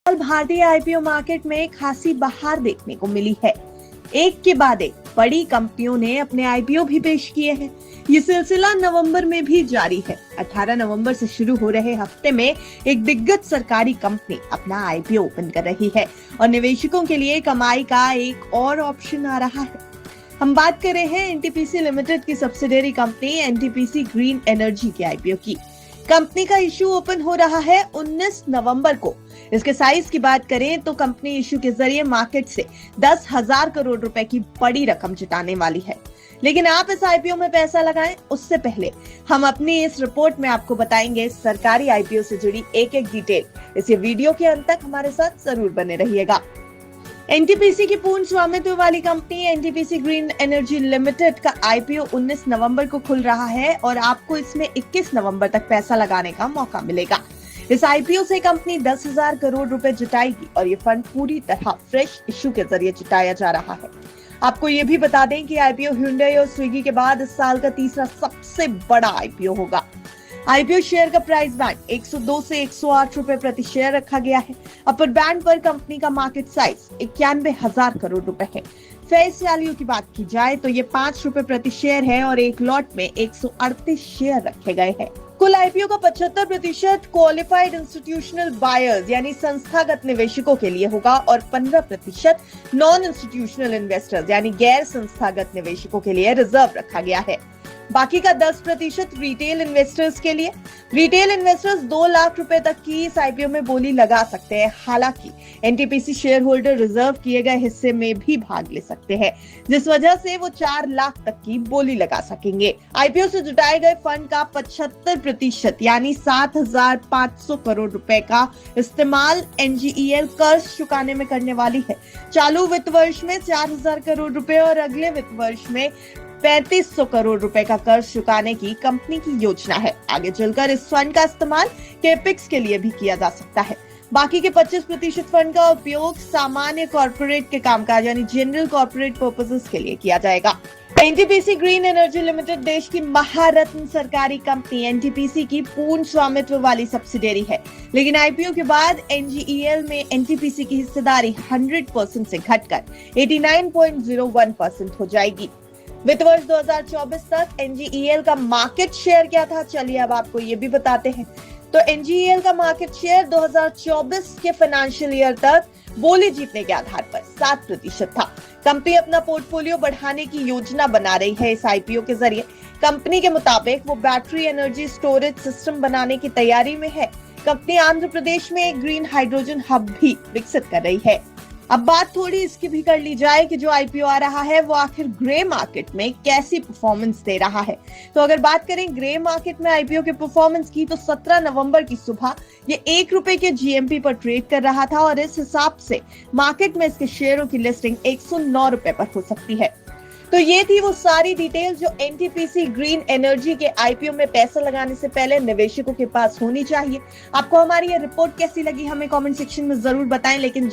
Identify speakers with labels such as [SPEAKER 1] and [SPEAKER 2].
[SPEAKER 1] कल भारतीय IPO market में खासी बहार देखने को मिली है। एक के बाद एक बड़ी कंपनियों ने अपने आईपीओ भी पेश किए हैं। ये सिलसिला नवंबर में भी जारी है। 18 नवंबर से शुरू हो रहे हफ्ते में एक दिग्गज सरकारी कंपनी अपना आईपीओ ओपन कर रही है और निवेशकों के लिए कमाई का एक और ऑप्शन आ रहा है। हम बात कर रहे हैं एनटीपीसी लिमिटेड की subsidiary company NTPC green energy के आईपीओ की। कंपनी का इशू ओपन हो रहा है 19 नवंबर को। इसके साइज की बात करें तो कंपनी इशू के जरिए मार्केट से 10,000 करोड़ रुपए की बड़ी रकम जुटाने वाली है। लेकिन आप इस आईपीओ में पैसा लगाएं उससे पहले हम अपनी इस रिपोर्ट में आपको बताएंगे सरकारी आईपीओ से जुड़ी एक एक डिटेल। इस वीडियो के अंत तक हमारे साथ जरूर बने रहिएगा। एनटीपीसी की पूर्ण स्वामित्व वाली company NTPC green energy limited का आईपीओ 19 नवंबर को खुल रहा है और आपको इसमें 21 नवंबर तक पैसा लगाने का मौका मिलेगा। इस आईपीओ से कंपनी 10,000 करोड़ रुपए जुटाएगी और ये फंड पूरी तरह फ्रेश इश्यू के जरिए जुटाया जा रहा है। आपको ये भी बता दें कि आईपीओ Hyundai और स्विगी के बाद इस साल का तीसरा सबसे बड़ा आईपीओ होगा। आईपीओ शेयर का प्राइस बैंड 102 से 108 रुपए प्रति शेयर रखा गया है। अपर बैंड पर कंपनी का मार्केट साइज 91,000 करोड़ रुपए है। फेस वैल्यू की बात की जाए तो ये 5 रुपए प्रति शेयर है और एक लॉट में 138 शेयर रखे गए हैं। कुल आईपीओ का 75% क्वालिफाइड इंस्टीट्यूशनल बायर्स यानी संस्थागत निवेशकों के लिए होगा और 15% नॉन इंस्टीट्यूशनल इन्वेस्टर्स यानी गैर संस्थागत निवेशकों के लिए रिजर्व रखा गया है। बाकी का 10% रिटेल इन्वेस्टर्स के लिए। रिटेल इन्वेस्टर्स 2 लाख रुपए तक की इस आईपीओ में बोली लगा सकते हैं। हालांकि एनटीपीसी शेयर होल्डर रिजर्व किए गए हिस्से में भी भाग ले सकते हैं, जिस वजह से वो 4 लाख तक की बोली लगा सकेंगे। आईपीओ से जुटाए गए फंड का 75% यानी 7,500 करोड़ रुपए का इस्तेमाल एनजीईएल कर्ज चुकाने में करने वाली है। चालू वित्त वर्ष में 4,000 करोड़ रुपए और अगले वित्त वर्ष में 3,500 करोड़ रुपए का कर्ज चुकाने की कंपनी की योजना है। आगे चलकर इस फंड का इस्तेमाल कैपेक्स के लिए भी किया जा सकता है। बाकी के 25% फंड का उपयोग सामान्य कॉर्पोरेट के कामकाज यानी जनरल कॉर्पोरेट पर्पसेस के लिए किया जाएगा। एनटीपीसी ग्रीन एनर्जी लिमिटेड देश की महारत्न सरकारी कंपनी एनटीपीसी की पूर्ण स्वामित्व वाली सब्सिडियरी है, लेकिन आईपीओ के बाद एनजीईएल में एनटीपीसी की हिस्सेदारी 100% से घटकर 89.01% हो जाएगी। वित्त वर्ष 2024 तक एनजीईएल का मार्केट शेयर क्या था, चलिए अब आपको ये भी बताते हैं। तो एनजीईएल का मार्केट शेयर 2024 के फाइनेंशियल ईयर तक बोली जीतने के आधार पर 7% था। कंपनी अपना पोर्टफोलियो बढ़ाने की योजना बना रही है इस आईपीओ के जरिए। कंपनी के मुताबिक वो बैटरी एनर्जी स्टोरेज सिस्टम बनाने की तैयारी में है। कंपनी आंध्र प्रदेश में एक ग्रीन हाइड्रोजन हब भी विकसित कर रही है। अब बात थोड़ी इसकी भी कर ली जाए कि जो आईपीओ आ रहा है वो आखिर ग्रे मार्केट में कैसी परफॉर्मेंस दे रहा है। तो अगर बात करें ग्रे मार्केट में आईपीओ के परफॉर्मेंस की तो 17 नवंबर की सुबह ये 1 रुपए के जीएमपी पर ट्रेड कर रहा था और इस हिसाब से मार्केट में इसके शेयरों की लिस्टिंग 109 रुपए पर हो सकती है। तो ये थी वो सारी डिटेल जो एनटीपीसी ग्रीन एनर्जी के आईपीओ में पैसा लगाने से पहले निवेशकों के पास होनी चाहिए। आपको हमारी ये रिपोर्ट कैसी लगी हमें कमेंट सेक्शन में जरूर बताएं। लेकिन